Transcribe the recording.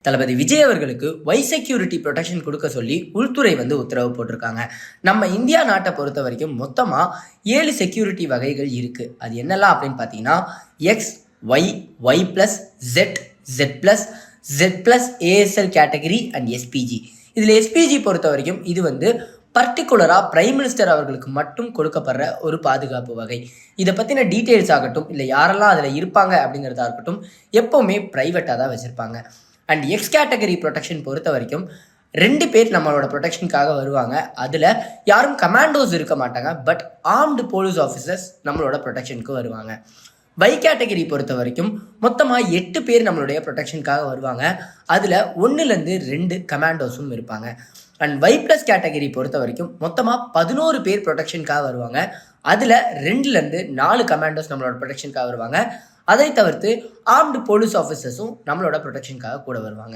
தளபதி விஜய் அவர்களுக்கு வை security protection கொடுக்க சொல்லி உள்துறை உத்தரவு போட்டிருக்காங்க. நம்ம இந்தியா நாட்டை பொறுத்த வரைக்கும் மொத்தமா 7 செக்யூரிட்டி வகைகள் இருக்கு. அது என்னெல்லாம் அப்படின்னு பார்த்தீங்கன்னா X, Y, Y plus, Z, Z plus, Z plus ASL category and SPG. இதில் எஸ்பிஜி பொறுத்த வரைக்கும் இது பர்டிகுலராக பிரைம் மினிஸ்டர் அவர்களுக்கு மட்டும் கொடுக்கப்படுற ஒரு பாதுகாப்பு வகை. இதை பற்றின டீட்டெயில்ஸ் ஆகட்டும், இல்லை யாரெல்லாம் அதில் இருப்பாங்க அப்படிங்கிறதா இருக்கட்டும், எப்போவுமே ப்ரைவேட்டாக தான் வச்சுருப்பாங்க. அண்ட் எக்ஸ் கேட்டகரி ப்ரொடெக்ஷன் பொறுத்த வரைக்கும் 2 பேர் நம்மளோட ப்ரொடெக்ஷனுக்காக வருவாங்க. அதில் யாரும் கமாண்டோஸ் இருக்க மாட்டாங்க, பட் ஆர்ம்டு போலீஸ் ஆஃபீஸர்ஸ் நம்மளோட ப்ரொடெக்ஷனுக்கு வருவாங்க. வை கேட்டகரி பொறுத்த வரைக்கும் மொத்தமாக 8 பேர் நம்மளுடைய ப்ரொடெக்ஷனுக்காக வருவாங்க. அதில் 1லேருந்து 2 கமாண்டோஸும் இருப்பாங்க. அண்ட் வை ப்ளஸ் கேட்டகரி பொறுத்த வரைக்கும் மொத்தமாக 11 பேர் ப்ரொடெக்ஷனுக்காக வருவாங்க. அதில் 2லேருந்து 4 கமாண்டோஸ் நம்மளோட ப்ரொடெக்ஷனுக்காக வருவாங்க. அதை தவிர்த்து ஆர்ம்டு போலீஸ் ஆஃபீஸர்ஸும் நம்மளோட ப்ரொடெக்ஷனுக்காக கூட வருவாங்க.